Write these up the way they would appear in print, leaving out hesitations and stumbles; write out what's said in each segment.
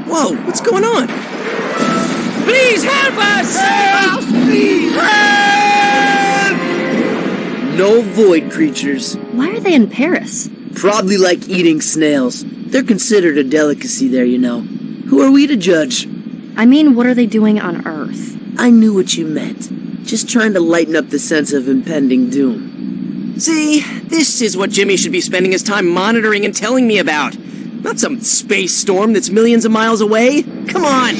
Whoa, what's going on? Please help us! Help me! Help! No void creatures. Why are they in Paris? Probably like eating snails. They're considered a delicacy there, you know. Who are we to judge? I mean, what are they doing on Earth? I knew what you meant. Just trying to lighten up the sense of impending doom. See, this is what Jimmy should be spending his time monitoring and telling me about. Not some space storm that's millions of miles away. Come on!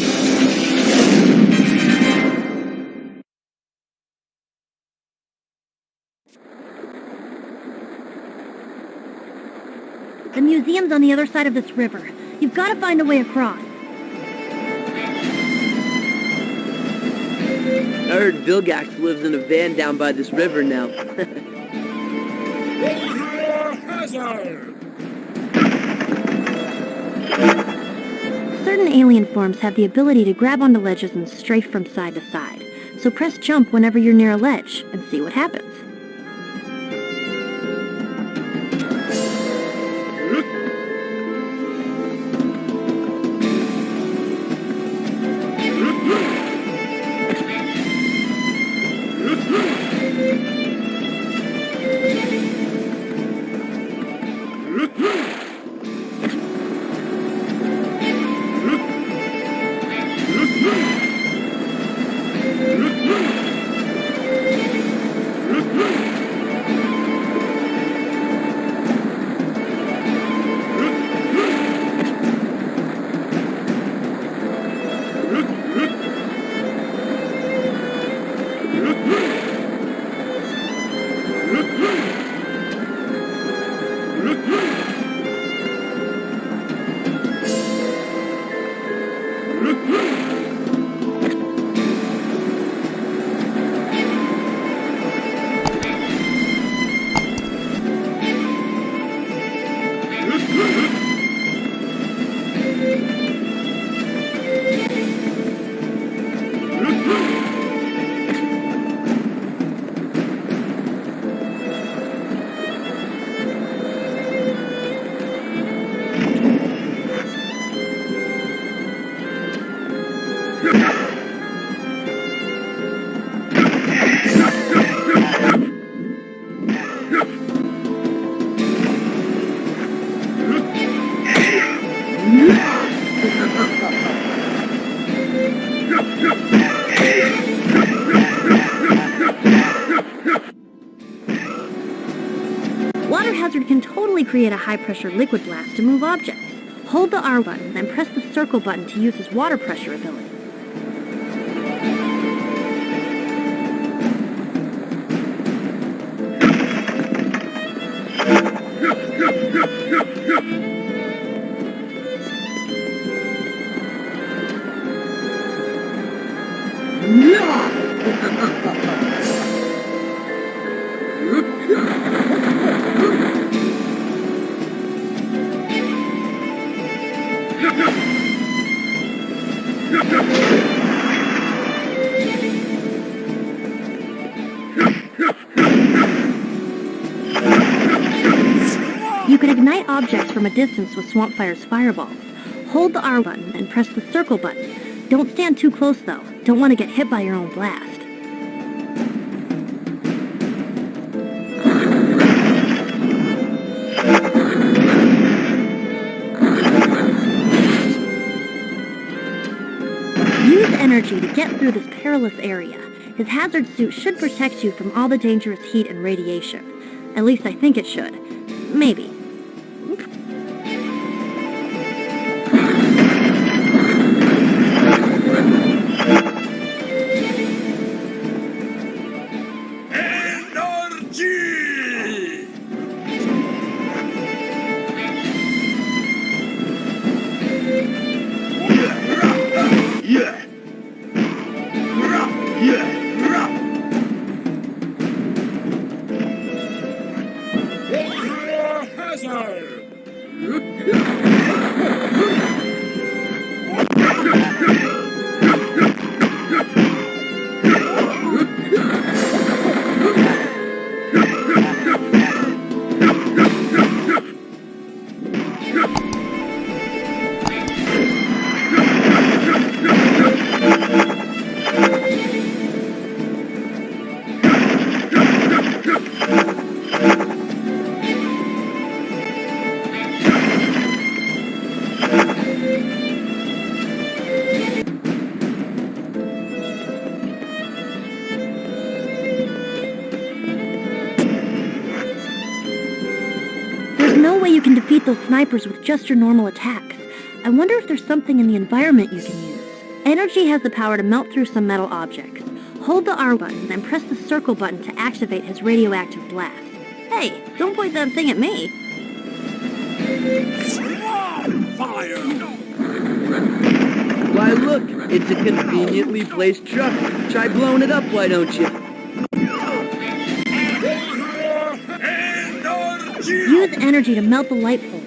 The museum's on the other side of this river. You've got to find a way across. I heard Vilgax lives in a van down by this river now. Certain alien forms have the ability to grab onto ledges and strafe from side to side. So press jump whenever you're near a ledge and see what happens. Water hazard can totally create a high-pressure liquid blast to move objects. Hold the R button, then press the circle button to use his water pressure ability. You can ignite objects from a distance with Swampfire's fireballs. Hold the R button and press the circle button. Don't stand too close though. Don't want to get hit by your own blast. Use energy to get through this perilous area. His hazard suit should protect you from all the dangerous heat and radiation. At least I think it should. Maybe. those snipers with just your normal attacks. I wonder if there's something in the environment you can use. Energy has the power to melt through some metal objects. Hold the R button and press the circle button to activate his radioactive blast. Hey, don't point that thing at me. Fire! Why look, it's a conveniently placed truck. Try blowing it up, why don't you? Use energy to melt the light pole.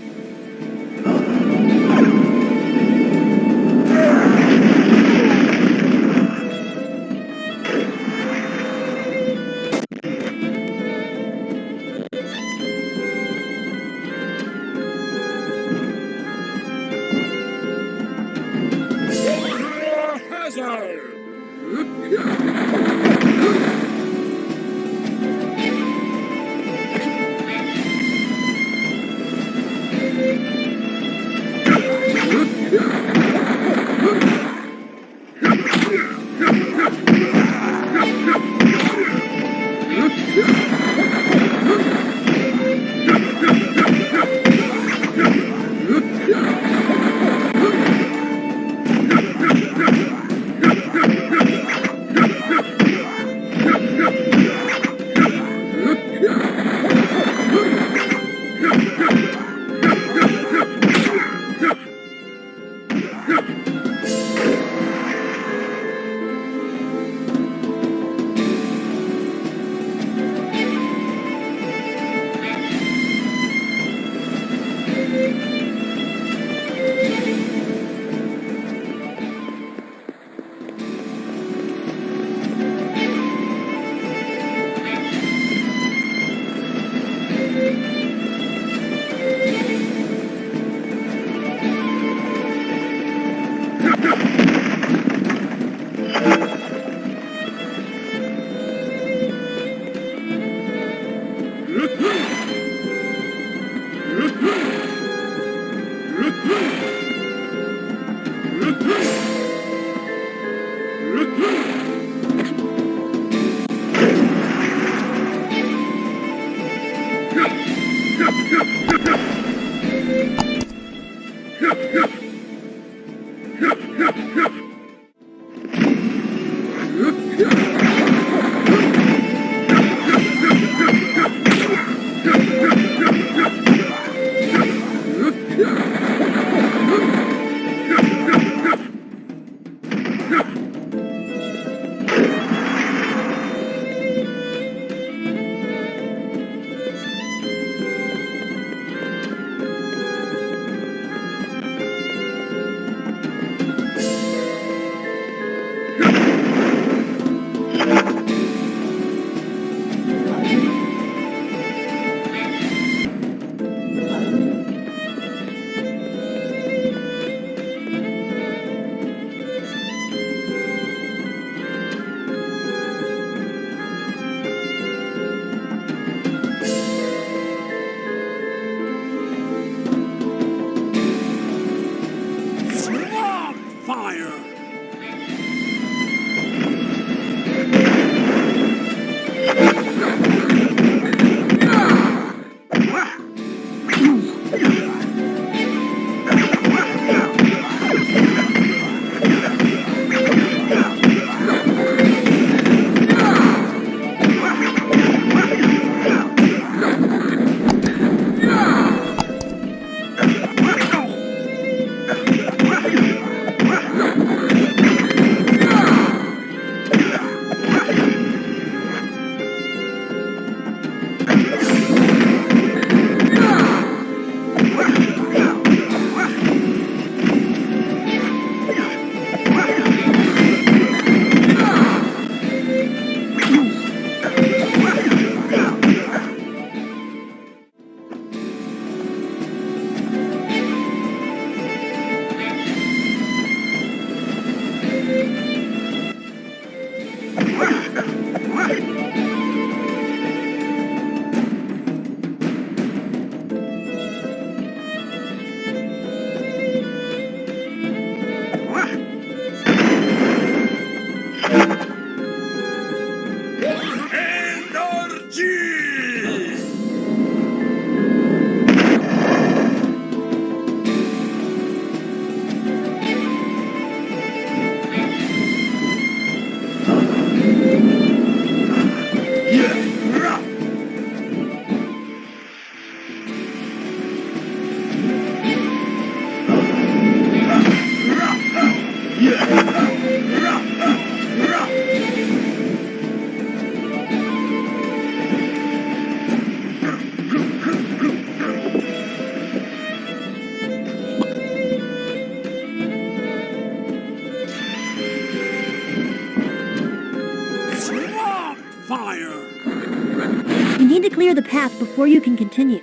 need to clear the path before you can continue.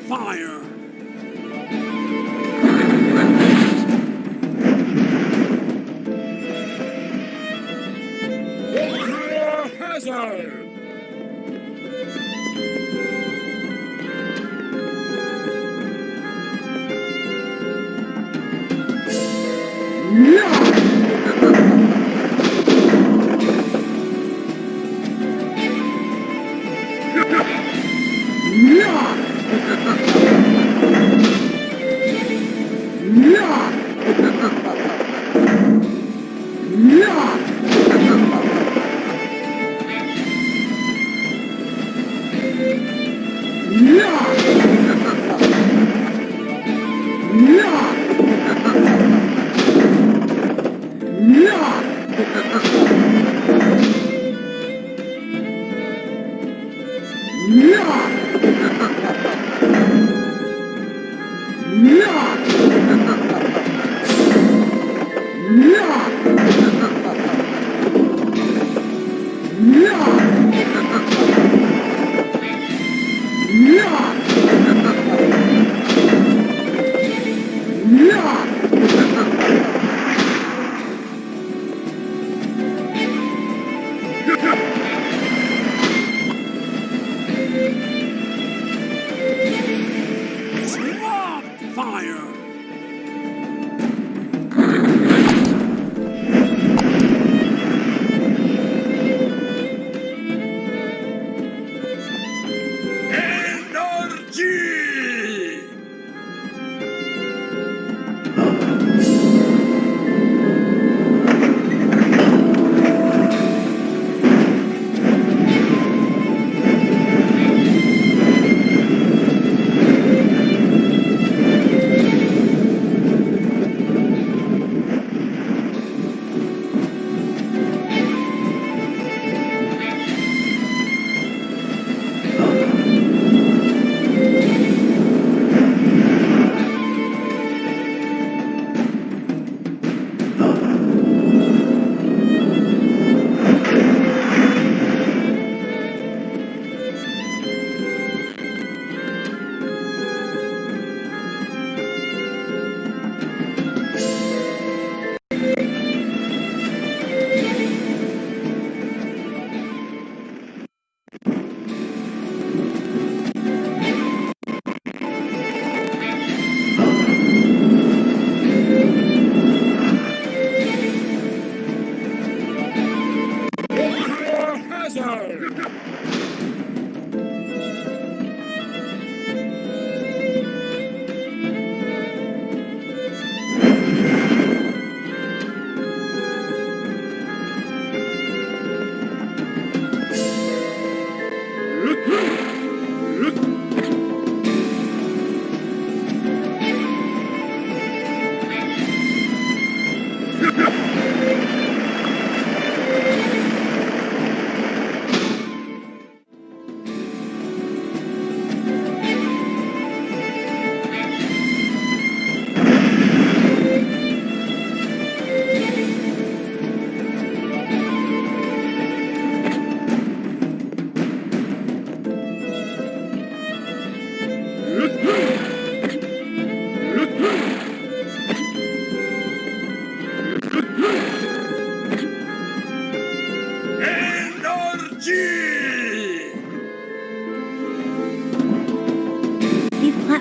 Fire! Hazard! Fire! Energy!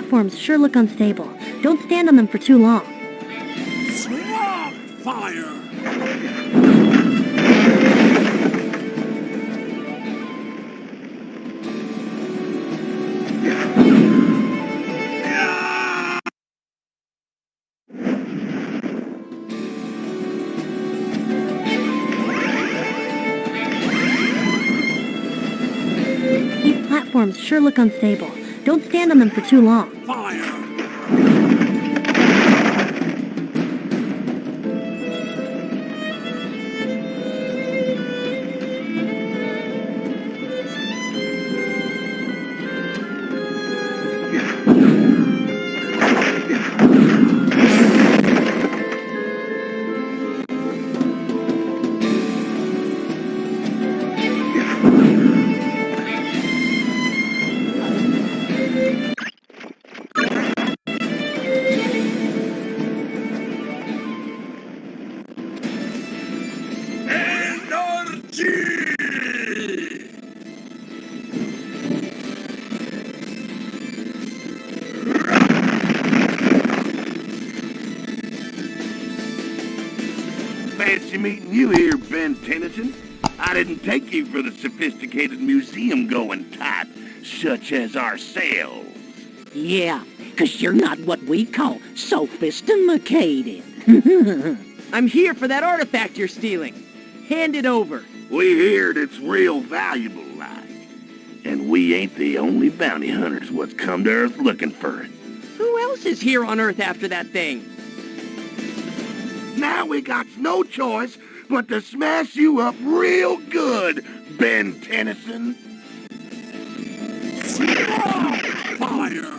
platforms sure look unstable. Don't stand on them for too long. Swamp fire! These platforms sure look unstable. Don't stand on them for too long. Fire! Energy! Fancy meeting you here, Ben Tennyson. I didn't take you for the sophisticated museum-going type, such as ourselves. Yeah, 'cause you're not what we call sophisticated. I'm here for that artifact you're stealing. Hand it over. We heard it's real valuable, like. And we ain't the only bounty hunters what's come to Earth looking for it. Who else is here on Earth after that thing? Now we got no choice but to smash you up real good, Ben Tennyson. Swamp fire!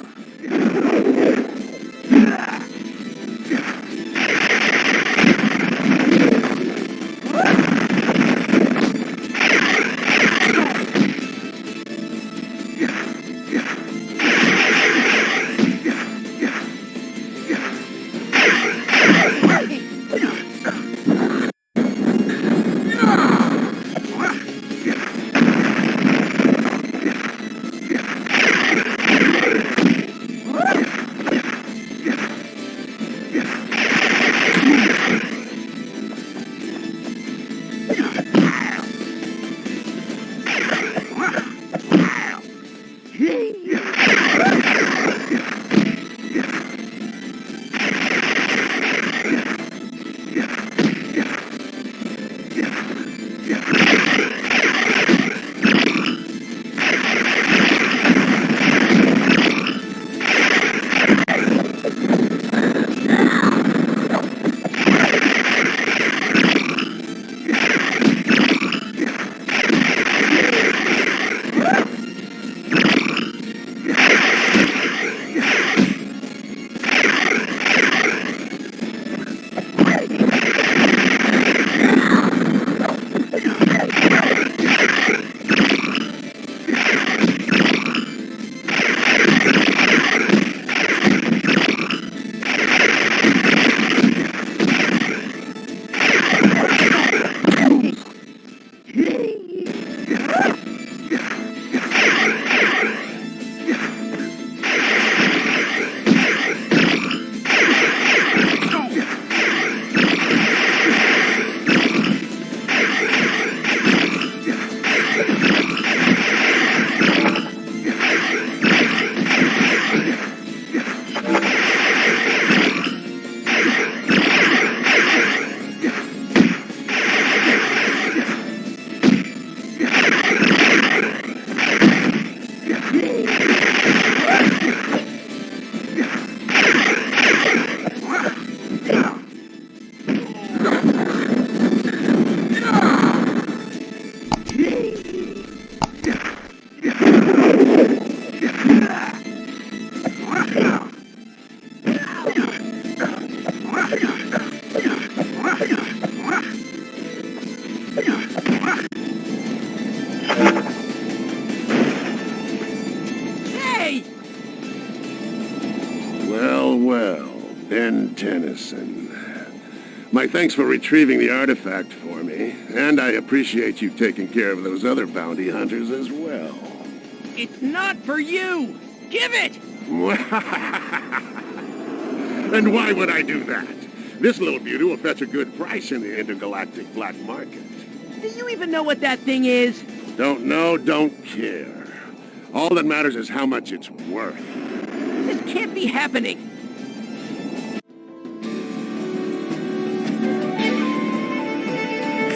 Ben Tennyson. My thanks for retrieving the artifact for me, and I appreciate you taking care of those other bounty hunters as well. It's not for you! Give it! And why would I do that? This little beauty will fetch a good price in the intergalactic black market. Do you even know what that thing is? Don't know, don't care. All that matters is how much it's worth. This can't be happening.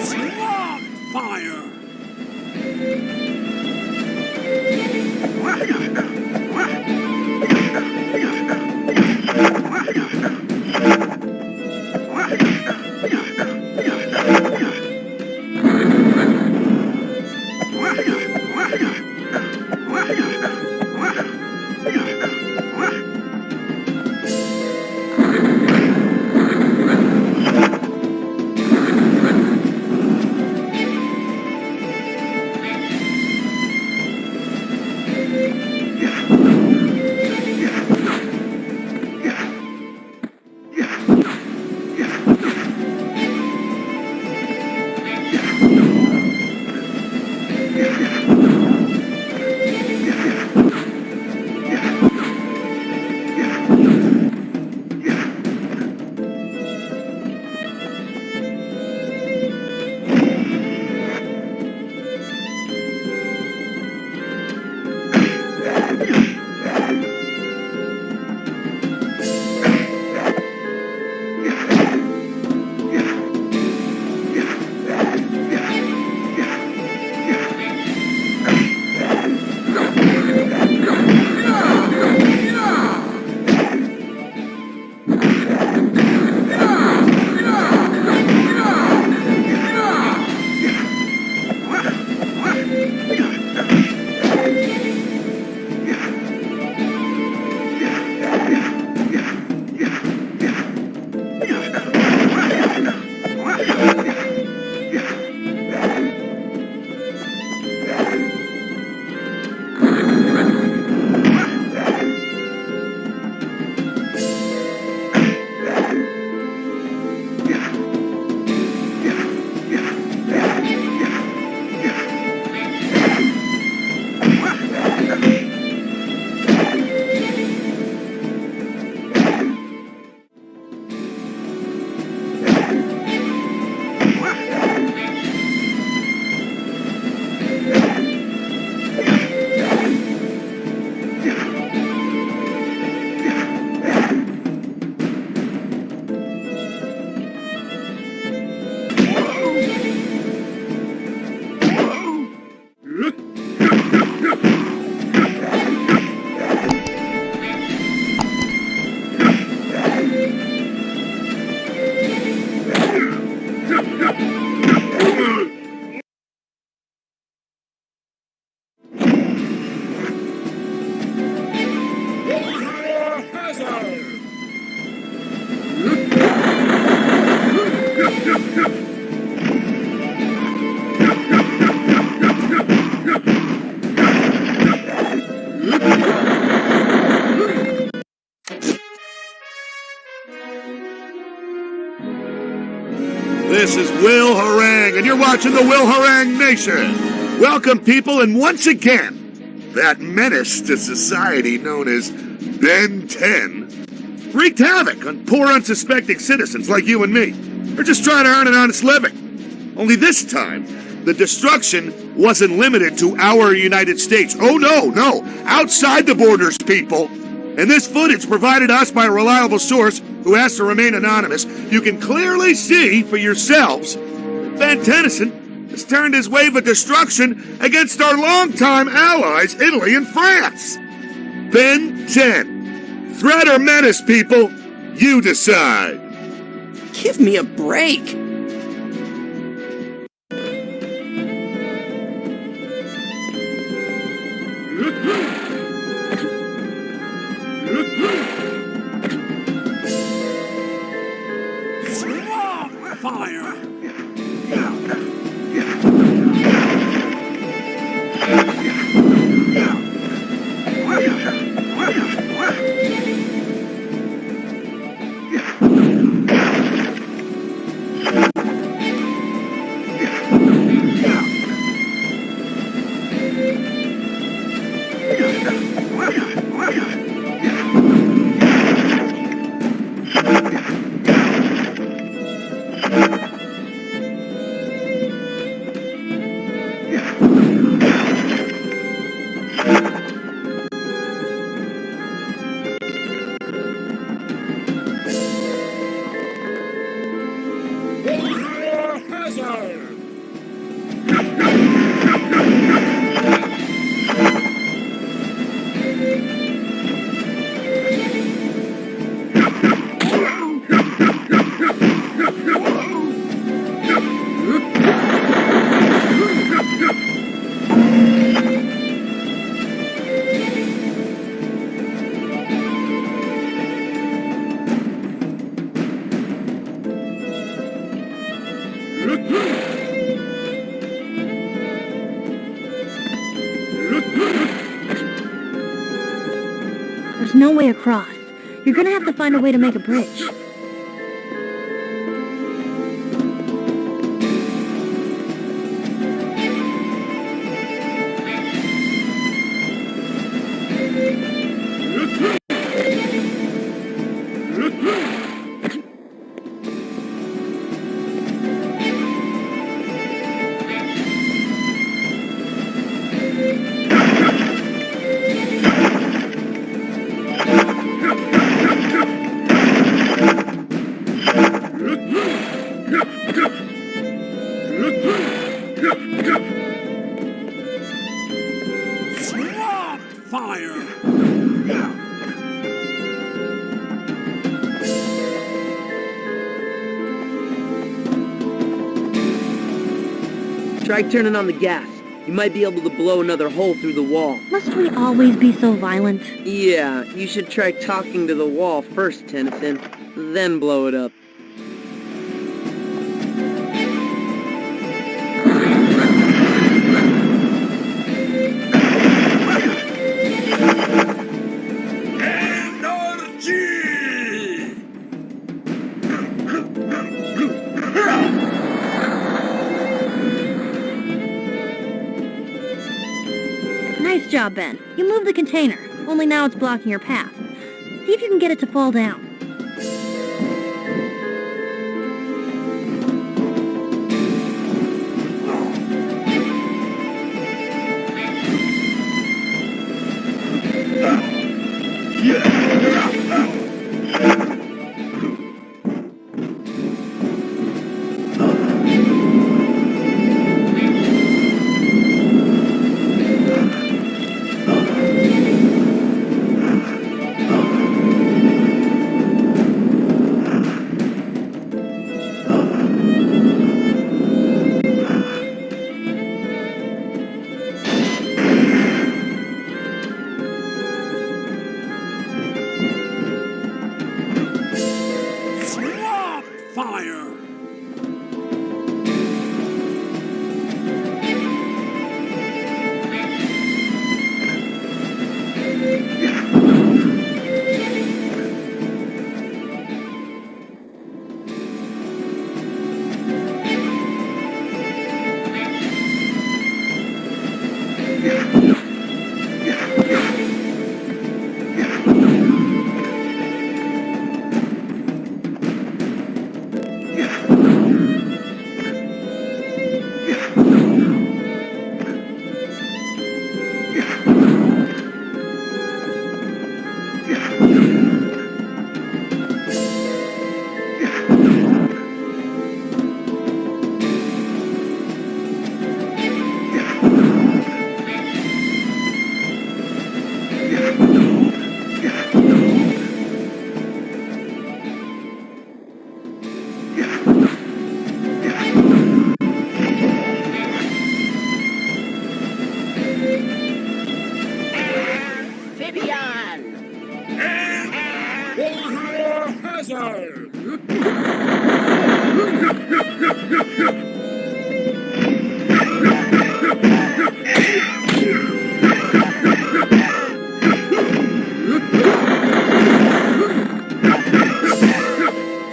Swamp fire! This is Will Harang, and you're watching the Will Harang Nation. Welcome, people, and once again, that menace to society known as Ben 10 wreaked havoc on poor, unsuspecting citizens like you and me. We're just trying to earn an honest living. Only this time, the destruction wasn't limited to our United States. Oh, no, outside the borders, people. And this footage provided us by a reliable source who asked to remain anonymous. You can clearly see for yourselves Ben Tennyson has turned his wave of destruction against our longtime allies, Italy and France. Ben 10. Threat or menace, people? You decide. Give me a break. Swamp fire! no way across. You're gonna have to find a way to make a bridge. Swamp fire! Try turning on the gas. You might be able to blow another hole through the wall. Must we always be so violent? Yeah, you should try talking to the wall first, Tennyson. Then blow it up. Nice job, Ben. You moved the container, only now it's blocking your path. See if you can get it to fall down. Swamp fire!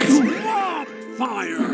Swamp fire!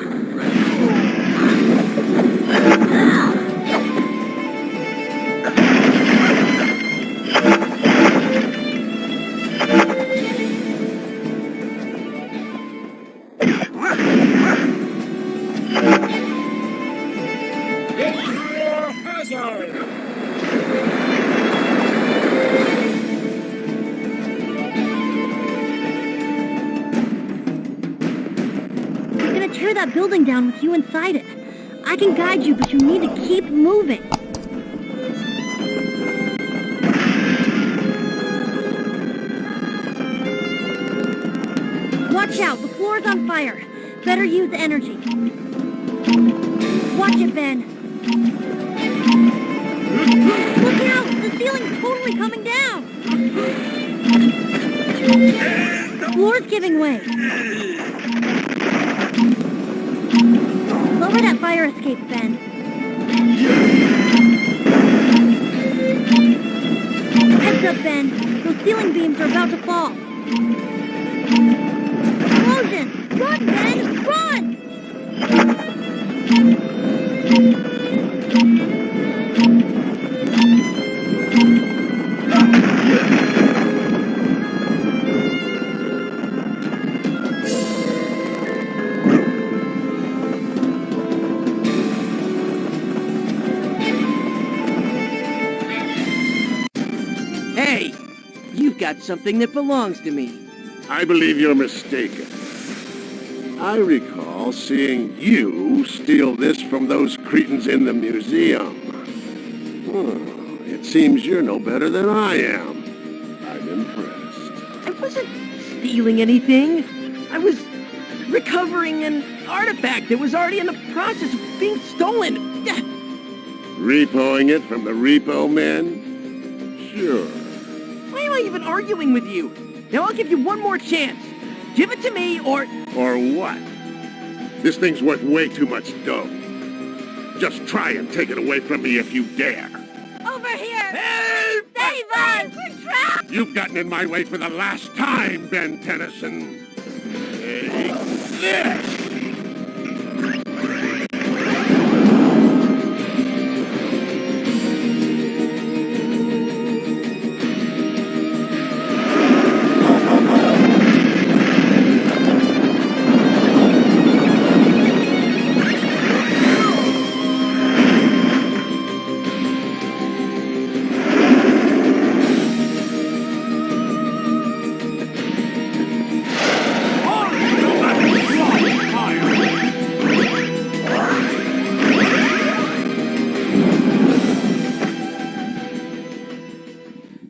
We're gonna tear that building down with you inside it. I can guide you, but you need to keep moving. Watch out, the floor's on fire. Better use energy. Watch it, Ben. Look out! The ceiling's totally coming down! The floor's giving way. Lower that fire escape, Ben. Heads up, Ben. Those ceiling beams are about to fall. Explosion! Run, Ben! Run! Hey! You've got something that belongs to me. I believe you're mistaken. I recall seeing you steal this from those cretins in the museum. It seems you're no better than I am. I'm impressed. I wasn't stealing anything. I was recovering an artifact that was already in the process of being stolen. Repoing it from the repo men? Sure. Why am I even arguing with you? Now I'll give you one more chance. Give it to me or... Or what? This thing's worth way too much dough. Just try and take it away from me if you dare. Over here! Hey! Save us! We're trapped! You've gotten in my way for the last time, Ben Tennyson. Take this!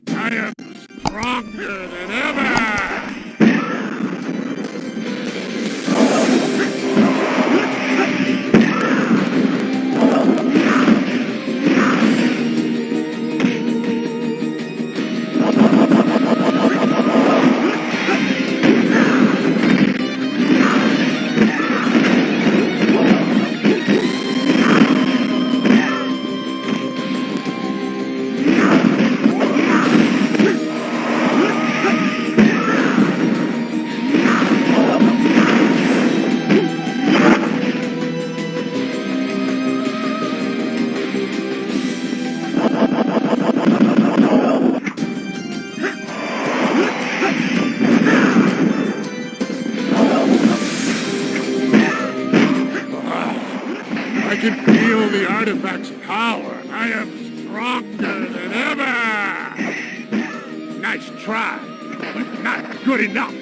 I am stronger than ever! I can feel the artifact's power. I am stronger than ever! Nice try, but not good enough.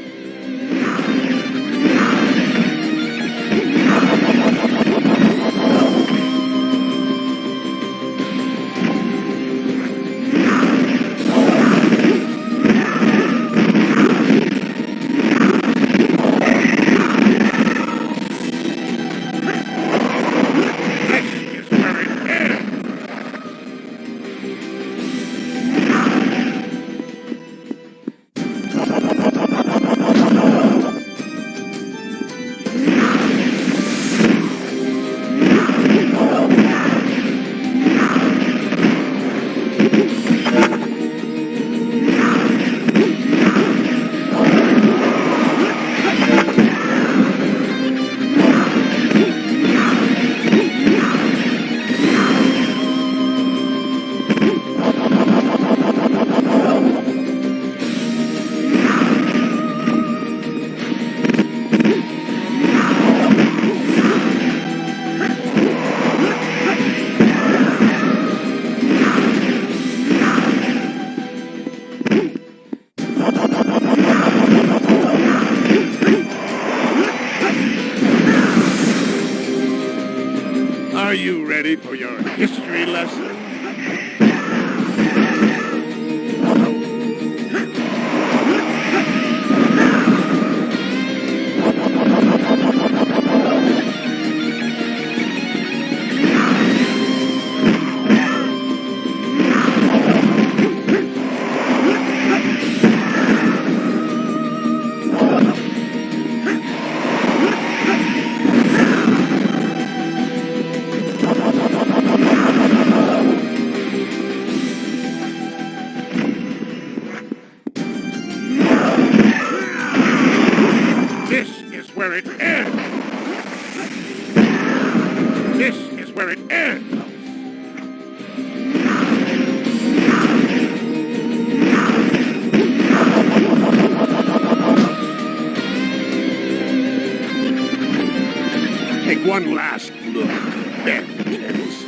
where it ends. This is where it ends. Take one last look, Ben Tennis.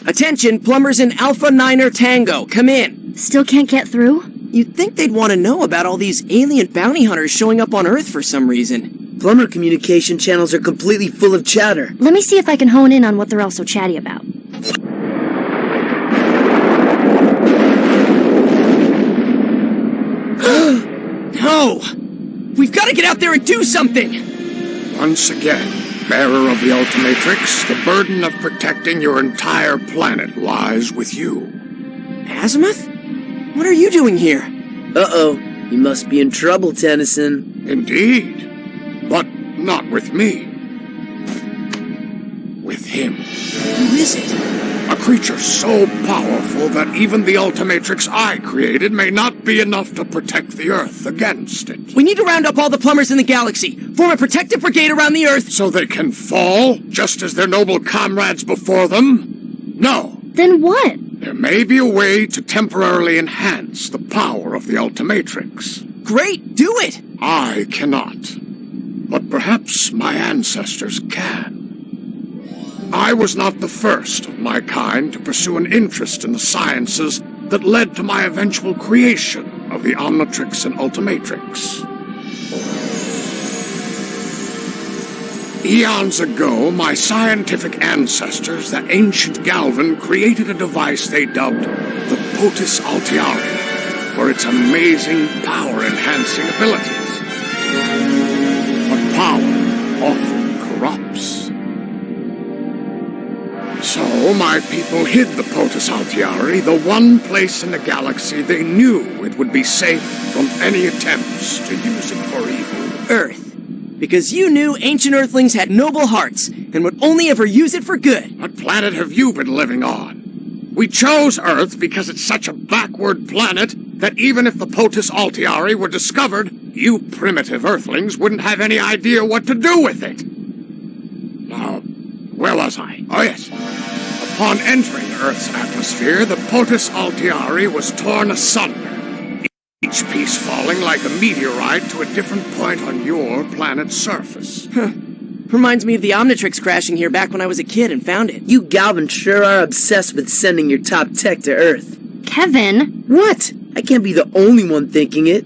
Attention, plumbers in Alpha Niner Tango, come in. Still can't get through? You'd think they'd want to know about all these alien bounty hunters showing up on Earth for some reason. Plumber communication channels are completely full of chatter. Let me see if I can hone in on what they're all so chatty about. No! We've got to get out there and do something! Once again, bearer of the Ultimatrix, the burden of protecting your entire planet lies with you. Azimuth? What are you doing here? Uh-oh. You must be in trouble, Tennyson. Indeed. But not with me. With him. Who is it? A creature so powerful that even the Ultimatrix I created may not be enough to protect the Earth against it. We need to round up all the plumbers in the galaxy, form a protective brigade around the Earth. So they can fall, just as their noble comrades before them? No. Then what? There may be a way to temporarily enhance the power of the Ultimatrix. Great, do it! I cannot. But perhaps my ancestors can. I was not the first of my kind to pursue an interest in the sciences that led to my eventual creation of the Omnitrix and Ultimatrix. Eons ago, my scientific ancestors, the ancient Galvan, created a device they dubbed the Potus Altiari for its amazing power-enhancing abilities. But power often corrupts. So my people hid the Potus Altiari, the one place in the galaxy they knew it would be safe from any attempts to use it for evil. Earth. Because you knew ancient Earthlings had noble hearts and would only ever use it for good. What planet have you been living on? We chose Earth because it's such a backward planet that even if the Potus Altiari were discovered, you primitive Earthlings wouldn't have any idea what to do with it. Now, where was I? Oh, yes. Upon entering Earth's atmosphere, the Potus Altiari was torn asunder, each piece falling like a meteorite to a different point on your planet's surface. Huh. Reminds me of the Omnitrix crashing here back when I was a kid and found it. You Galvan sure are obsessed with sending your top tech to Earth. Kevin! What? I can't be the only one thinking it.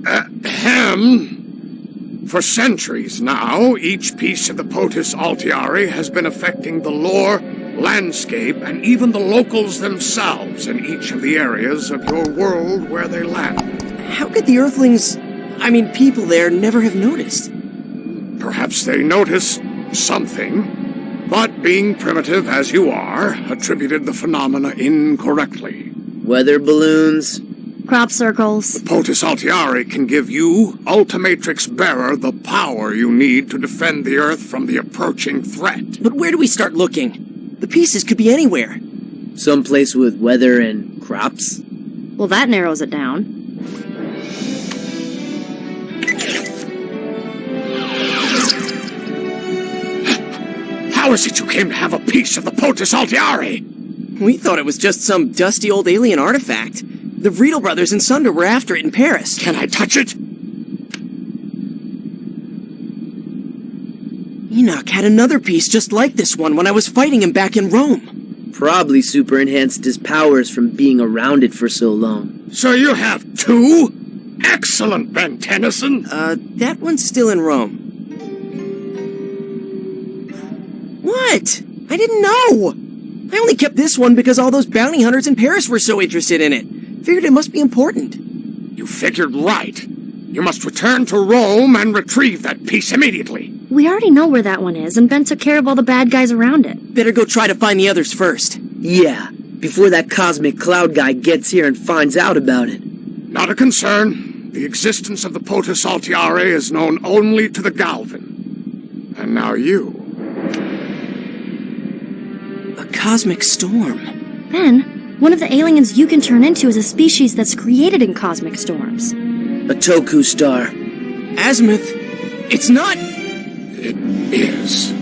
For centuries now, each piece of the Potus Altiari has been affecting the lore, landscape, and even the locals themselves in each of the areas of your world where they land. How could the Earthlings, people there, never have noticed? Perhaps they noticed something, but being primitive as you are, attributed the phenomena incorrectly. Weather balloons. Crop circles. The Potus Altiari can give you, Ultimatrix Bearer, the power you need to defend the Earth from the approaching threat. But where do we start looking? The pieces could be anywhere. Someplace with weather and crops? Well, that narrows it down. How is it you came to have a piece of the Potus Altiari? We thought it was just some dusty old alien artifact. The Vriedel brothers and Sunder were after it in Paris. Can I touch it? Enoch had another piece just like this one when I was fighting him back in Rome. Probably super enhanced his powers from being around it for so long. So you have two? Excellent, Ben Tennyson. That one's still in Rome. What? I didn't know. I only kept this one because all those bounty hunters in Paris were so interested in it. Figured it must be important. You figured right. You must return to Rome and retrieve that piece immediately. We already know where that one is, and Ben took care of all the bad guys around it. Better go try to find the others first. Yeah, before that cosmic cloud guy gets here and finds out about it. Not a concern. The existence of the Potus Altiare is known only to the Galvin. And now you. A cosmic storm. Ben, one of the aliens you can turn into is a species that's created in cosmic storms. A Toku star. Azimuth, it's not... It is.